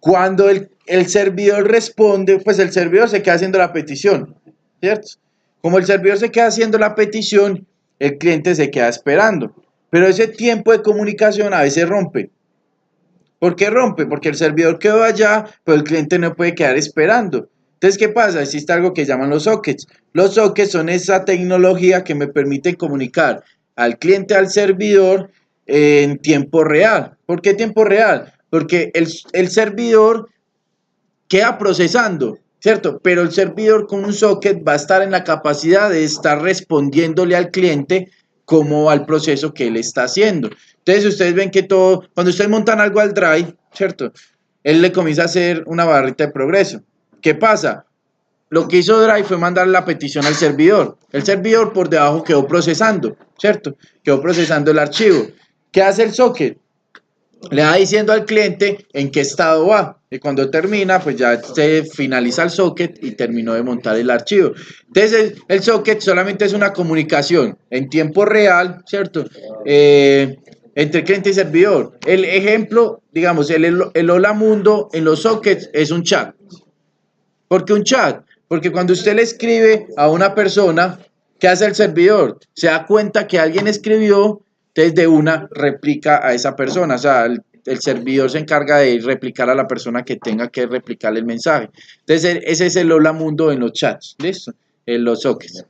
Cuando el servidor responde, pues el servidor se queda haciendo la petición, ¿cierto? Como el servidor se queda haciendo la petición, el cliente se queda esperando. Pero ese tiempo de comunicación a veces rompe. ¿Por qué rompe? Porque el servidor quedó allá, pero el cliente no puede quedar esperando. Entonces, ¿qué pasa? Existe algo que llaman los sockets. Los sockets son esa tecnología que me permite comunicar al cliente al servidor en tiempo real. ¿Por qué tiempo real? Porque el servidor queda procesando, ¿cierto? Pero el servidor con un socket va a estar en la capacidad de estar respondiéndole al cliente como al proceso que él está haciendo. Entonces ustedes ven que todo, cuando ustedes montan algo al Drive, ¿cierto? Él le comienza a hacer una barrita de progreso. ¿Qué pasa? Lo que hizo Drive fue mandar la petición al servidor. El servidor por debajo quedó procesando, ¿cierto? Quedó procesando el archivo. ¿Qué hace el socket? Le va diciendo al cliente en qué estado va. Y cuando termina, pues ya se finaliza el socket y terminó de montar el archivo. Entonces, el socket solamente es una comunicación en tiempo real, ¿cierto? Entre cliente y servidor. El ejemplo, digamos, el Hola Mundo en los sockets es un chat. ¿Por qué un chat? Porque cuando usted le escribe a una persona, ¿qué hace el servidor? Se da cuenta que alguien escribió, entonces de una replica a esa persona. O sea, el servidor se encarga de replicar a la persona que tenga que replicarle el mensaje. Entonces, ese es el Hola Mundo en los chats. ¿Listo? En los sockets.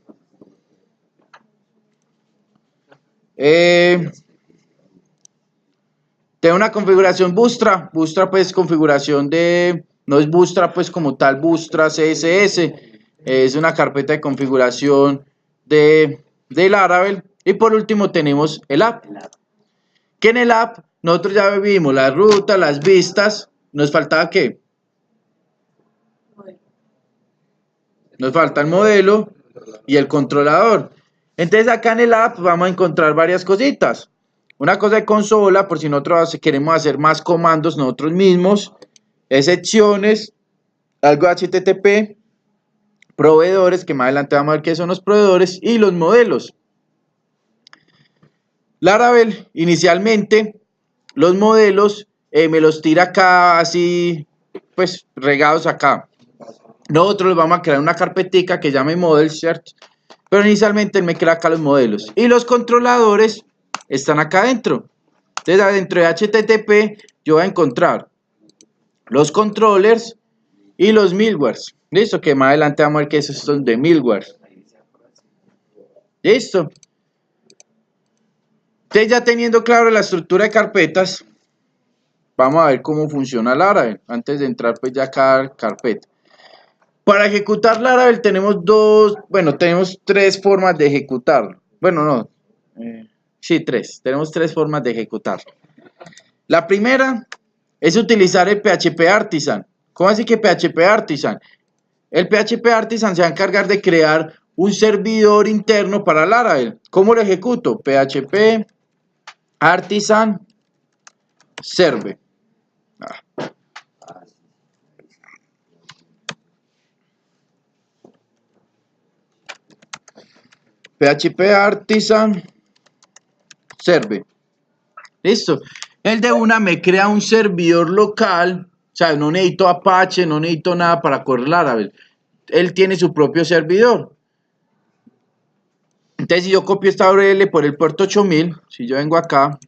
Tengo una configuración Bootstrap. Bootstrap pues configuración de... No es Bootstrap pues como tal Bootstrap CSS. Es una carpeta de configuración de Laravel. Y por último tenemos el app. Que en el app nosotros ya vimos la ruta, las vistas. ¿Nos faltaba qué? Nos falta el modelo y el controlador. Entonces acá en el app vamos a encontrar varias cositas. Una cosa de consola, por si nosotros queremos hacer más comandos nosotros mismos. Excepciones, algo de HTTP, proveedores, que más adelante vamos a ver qué son los proveedores, y los modelos. Laravel, inicialmente, los modelos me los tira acá así, pues regados acá. Nosotros les vamos a crear una carpetica que llame models, ¿cierto? Pero inicialmente él me crea acá los modelos. Y los controladores están acá adentro. Entonces, adentro de HTTP, yo voy a encontrar los controllers y los middlewares. Listo, que más adelante vamos a ver que esos son de middleware. Listo. Entonces, ya teniendo claro la estructura de carpetas, vamos a ver cómo funciona Laravel. Antes de entrar pues ya a cada carpeta. Para ejecutar Laravel tenemos tenemos tres formas de ejecutarlo. Bueno, no. Sí, tres. Tenemos tres formas de ejecutarlo. La primera es utilizar el PHP Artisan. ¿Cómo así que PHP Artisan? El PHP Artisan se va a encargar de crear un servidor interno para Laravel. ¿Cómo lo ejecuto? PHP Artisan Server. PHP Artisan Server. Listo. El de una me crea un servidor local. O sea, no necesito Apache, no necesito nada para correr Laravel. Él tiene su propio servidor. Entonces, si yo copio esta URL por el puerto 8000, si yo vengo acá,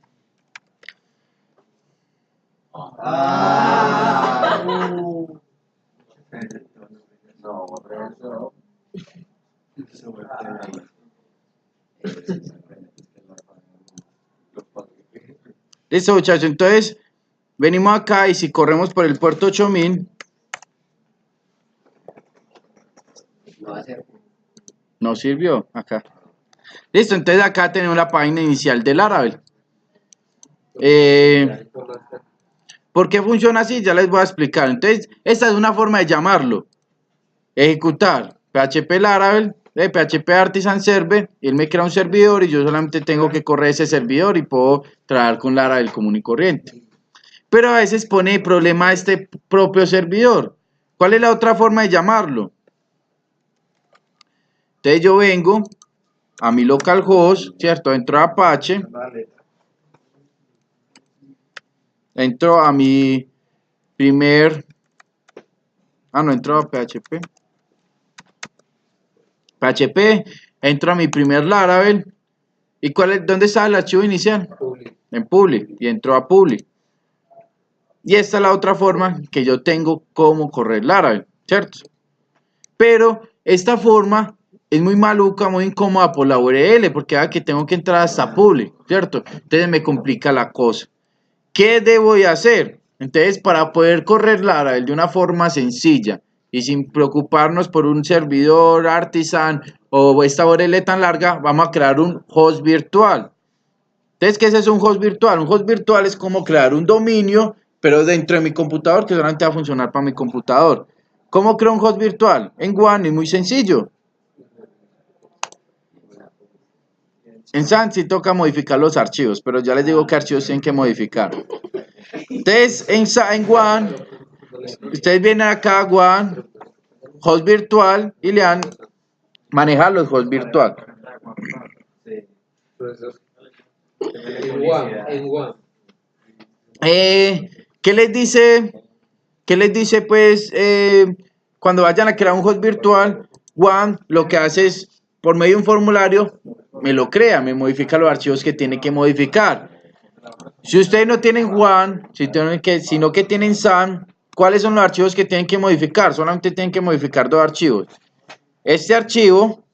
listo, muchachos. Entonces, venimos acá y si corremos por el puerto 8000, no sirvió acá. Listo, entonces acá tenemos la página inicial de Laravel. ¿Por qué funciona así? Ya les voy a explicar. Entonces, esta es una forma de llamarlo. Ejecutar PHP Laravel, PHP Artisan Server, y él me crea un servidor y yo solamente tengo que correr ese servidor y puedo trabajar con Laravel común y corriente. Pero a veces pone problema este propio servidor. ¿Cuál es la otra forma de llamarlo? Entonces yo vengo a mi localhost, ¿cierto? Entro a Apache. Entro a mi primer... no entro a PHP. Entro a mi primer Laravel. ¿Y dónde está el archivo inicial? En public. Y entro a public. Y esta es la otra forma que yo tengo como correr Laravel, ¿cierto? Pero esta forma es muy maluca, muy incómoda por la URL, porque que tengo que entrar hasta public, ¿cierto? Entonces me complica la cosa. ¿Qué debo de hacer? Entonces, para poder correr Laravel de una forma sencilla y sin preocuparnos por un servidor Artisan o esta URL tan larga, vamos a crear un host virtual. Entonces, ¿qué es un host virtual? Un host virtual es como crear un dominio, pero dentro de mi computador, que solamente va a funcionar para mi computador. ¿Cómo creo un host virtual? En One es muy sencillo. En Sun sí toca modificar los archivos, pero ya les digo qué archivos tienen que modificar. Entonces, en One, ustedes vienen acá a One, host virtual, y le dan manejar los host virtual. ¿Qué les dice? ¿Qué les dice pues cuando vayan a crear un host virtual? One lo que hace es, por medio de un formulario, me lo crea, me modifica los archivos que tiene que modificar. Si ustedes no tienen One, sino que tienen Sun, ¿cuáles son los archivos que tienen que modificar? Solamente tienen que modificar dos archivos. Este archivo,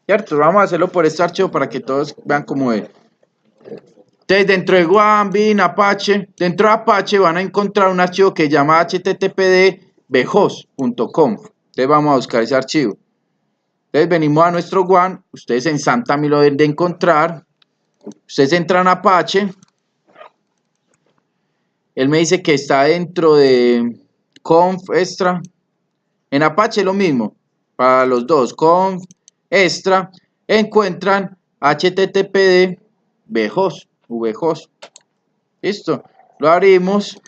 ¿cierto? Vamos a hacerlo por este archivo para que todos vean cómo es. Entonces, dentro de One, Bin, Apache, dentro de Apache van a encontrar un archivo que se llama httpd.bhost.com. Entonces, vamos a buscar ese archivo. Entonces, venimos a nuestro One. Ustedes en Sun también lo deben de encontrar. Ustedes entran a Apache. Él me dice que está dentro de conf extra. En Apache lo mismo. Para los dos, conf extra. Encuentran httpd vhost. VHost. Listo. Lo abrimos.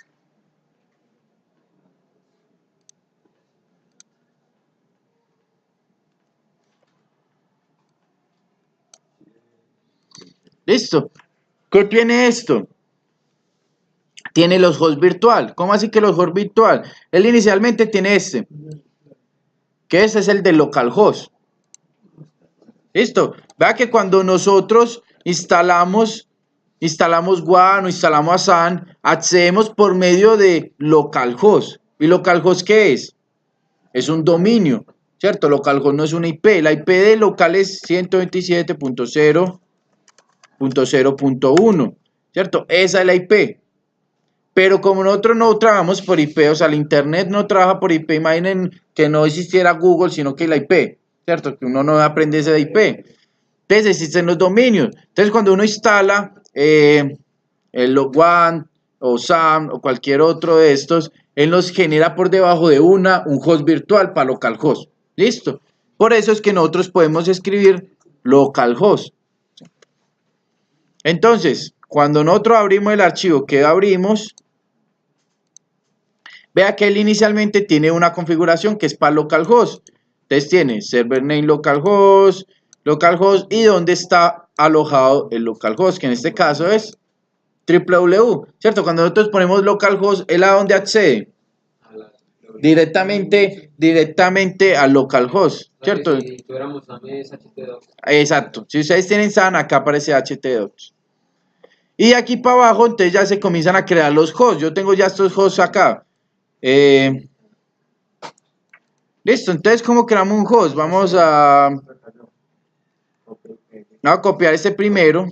Listo. ¿Qué tiene esto? Tiene los hosts virtual. ¿Cómo así que los hosts virtual? Él inicialmente tiene este. Que ese es el de localhost. Listo. Vea que cuando nosotros instalamos One o instalamos a Sun, accedemos por medio de localhost. ¿Y localhost qué es? Es un dominio, ¿cierto? Localhost no es una IP. La IP de local es 127.0.0.1, ¿cierto? Esa es la IP. Pero como nosotros no trabajamos por IP, o sea, el Internet no trabaja por IP, imaginen que no existiera Google, sino que la IP, ¿cierto? Que uno no aprende esa IP. Entonces existen los dominios. Entonces cuando uno instala el One o Sun o cualquier otro de estos, él nos genera por debajo de un host virtual para localhost. ¿Listo? Por eso es que nosotros podemos escribir localhost. Entonces, cuando nosotros abrimos el archivo que abrimos, vea que él inicialmente tiene una configuración que es para localhost. Entonces tiene server name localhost, y dónde está alojado el localhost, que en este caso es www, ¿cierto? Cuando nosotros ponemos localhost, ¿él a dónde accede? Directamente al localhost, ¿cierto? Si tuviéramos SAM es HTTP. Exacto. Si ustedes tienen SAN, acá aparece HT2. Y aquí para abajo, entonces ya se comienzan a crear los hosts. Yo tengo ya estos hosts acá. Listo, entonces, ¿cómo creamos un host? Vamos a copiar este primero.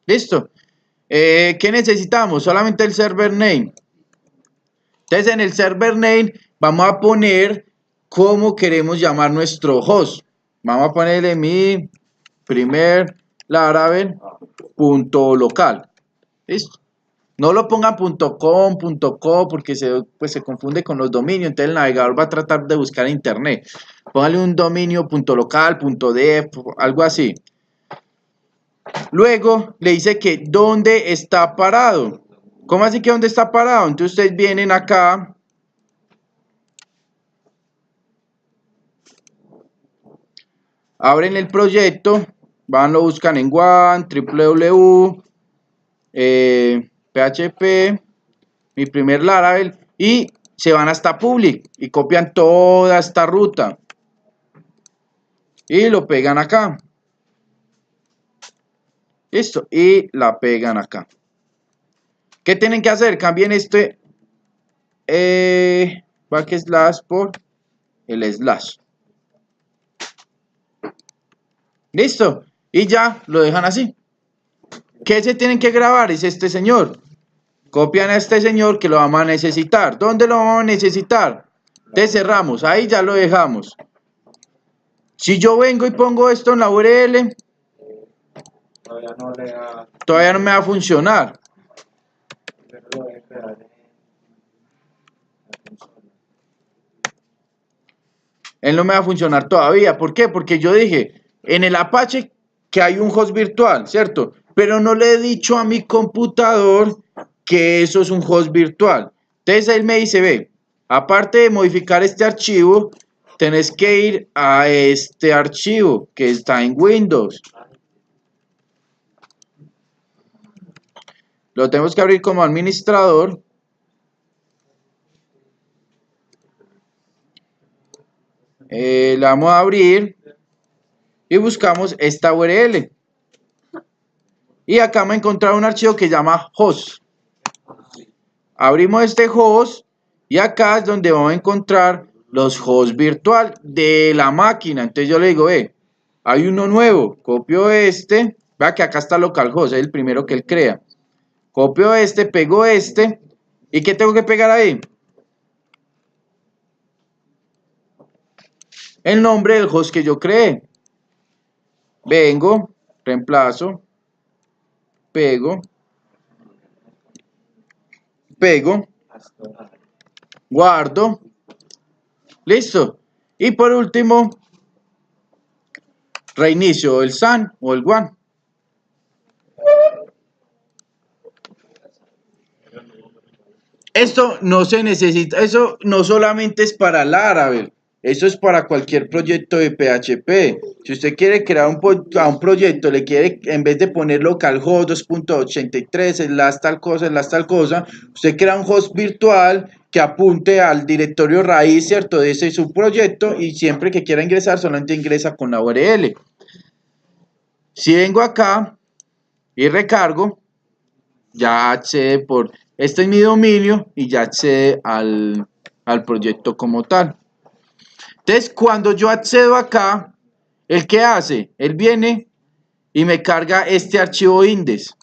Listo. ¿Qué necesitamos? Solamente el server name. Entonces, en el server name vamos a poner cómo queremos llamar nuestro host. Vamos a ponerle mi primer Laravel .local. ¿Listo? No lo pongan .com, .co, porque se confunde con los dominios. Entonces el navegador va a tratar de buscar en internet. Póngale un dominio .local, .dev, algo así. Luego le dice que dónde está parado. ¿Cómo así que dónde está parado? Entonces ustedes vienen acá. Abren el proyecto. Van, lo buscan en WAN, www, PHP, mi primer Laravel, y se van hasta public y copian toda esta ruta y lo pegan acá. Listo, y la pegan acá. ¿Qué tienen que hacer? Cambien este backslash por el slash. Listo, y ya lo dejan así. ¿Qué se tienen que grabar? Es este señor. Copian a este señor que lo vamos a necesitar. ¿Dónde lo vamos a necesitar? Entonces cerramos, ahí ya lo dejamos. Si yo vengo y pongo esto en la URL, todavía no me va a funcionar. Él no me va a funcionar todavía. ¿Por qué? Porque yo dije en el Apache que hay un host virtual, ¿cierto? Pero no le he dicho a mi computador que eso es un host virtual. Entonces él me dice, ve, aparte de modificar este archivo, tenés que ir a este archivo que está en Windows. Lo tenemos que abrir como administrador. Le vamos a abrir y buscamos esta URL. Y acá vamos a encontrar un archivo que se llama host. Abrimos este host y acá es donde vamos a encontrar los hosts virtual de la máquina. Entonces yo le digo, hay uno nuevo, copio este, vea que acá está localhost, es el primero que él crea. Copio este, pego este, ¿y qué tengo que pegar ahí? El nombre del host que yo creé. Vengo, reemplazo, pego, guardo, listo. Y por último, reinicio el SAN o el WAN. Esto no se necesita, eso no solamente es para Laravel, eso es para cualquier proyecto de PHP. Si usted quiere crear un proyecto, le quiere, en vez de poner localhost 2.83, tal cosa, usted crea un host virtual que apunte al directorio raíz, ¿cierto? De ese subproyecto, y siempre que quiera ingresar, solamente ingresa con la URL. Si vengo acá y recargo, ya accede por... Este es mi dominio y ya accede al proyecto como tal. Entonces, cuando yo accedo acá, ¿el qué hace? Él viene y me carga este archivo index.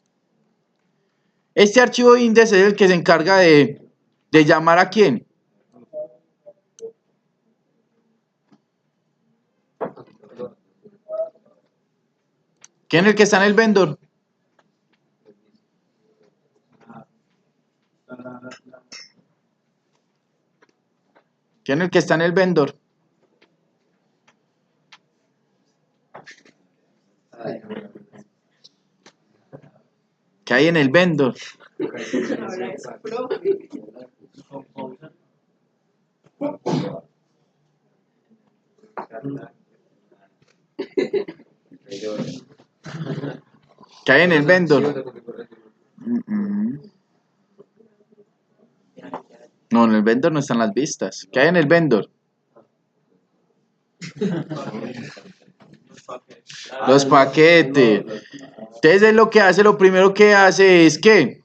Este archivo index es el que se encarga de llamar a quién. ¿Quién es el que está en el vendor? ¿Quién es el que está en el vendor? ¿Qué hay en el vendor? Ahora es profe. ¿Qué hay en el vendor? No, en el vendor no están las vistas. ¿Qué hay en el vendor? Los paquetes. Entonces es lo que hace, lo primero que hace es que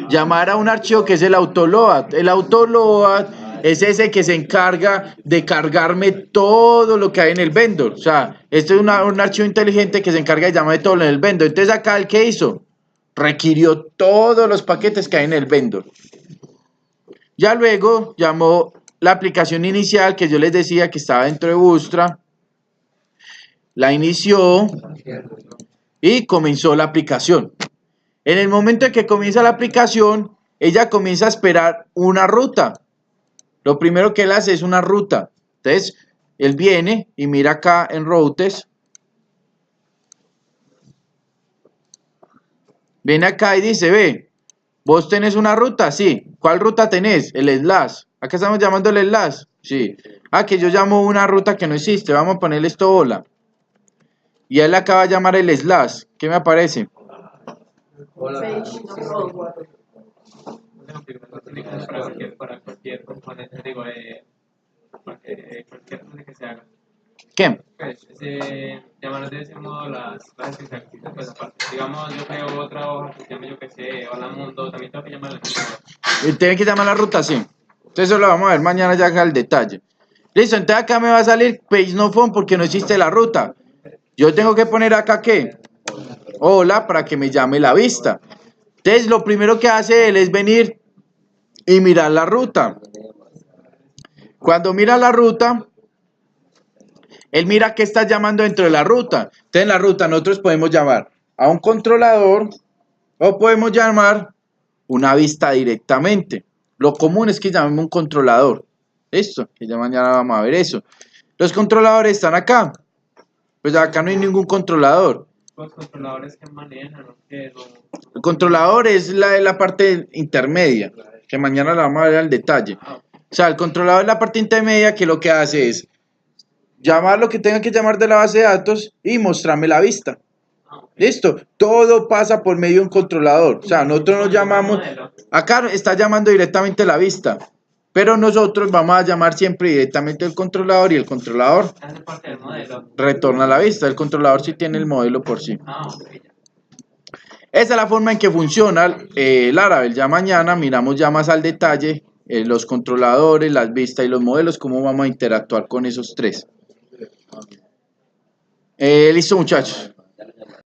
llamar a un archivo que es el autoload. El autoload es ese que se encarga de cargarme todo lo que hay en el vendor. O sea, este es un archivo inteligente que se encarga de llamar todo en el vendor. Entonces acá el que hizo, requirió todos los paquetes que hay en el vendor. Ya luego llamó la aplicación inicial que yo les decía que estaba dentro de Bootstrap. La inició y comenzó la aplicación. En el momento en que comienza la aplicación, ella comienza a esperar una ruta. Lo primero que él hace es una ruta. Entonces, él viene y mira acá en Routes. Viene acá y dice, ve, ¿vos tenés una ruta? Sí. ¿Cuál ruta tenés? El slash. Acá estamos llamando el slash. Sí. Ah, que yo llamo una ruta que no existe. Vamos a ponerle esto hola. Y él acaba de llamar el slash. ¿Qué me aparece? Para cualquier componente, digo, cualquier cosa que se haga. ¿Qué? Pues, llamar de ese modo las clases que se activan, pues aparte. Digamos, yo creo otra hoja que se llame, yo que sé, hola mundo, también tengo que llamar al mundo. Tiene que llamar la ruta, sí. Entonces eso lo vamos a ver mañana ya acá el detalle. Listo, entonces acá me va a salir page no phone porque no existe la ruta. Yo tengo que poner acá ¿qué? Hola, para que me llame la vista. Entonces lo primero que hace él es venir y mirar la ruta. Cuando mira la ruta, él mira qué está llamando dentro de la ruta. Entonces en la ruta nosotros podemos llamar a un controlador o podemos llamar una vista directamente. Lo común es que llamemos un controlador. Listo, que ya mañana vamos a ver eso. Los controladores están acá. Pues acá no hay ningún controlador. Los controladores que manejan, ¿no? El controlador es la parte intermedia, que mañana la vamos a ver al detalle. O sea, el controlador es la parte intermedia que lo que hace es llamar lo que tenga que llamar de la base de datos y mostrarme la vista. Listo, todo pasa por medio de un controlador. O sea, nosotros nos llamamos, acá está llamando directamente la vista, pero nosotros vamos a llamar siempre directamente el controlador y el controlador hace parte del modelo. retorna la vista. El controlador sí tiene el modelo por sí. Esa es la forma en que funciona Laravel. Ya mañana miramos ya más al detalle los controladores, las vistas y los modelos, cómo vamos a interactuar con esos tres. Listo, muchachos.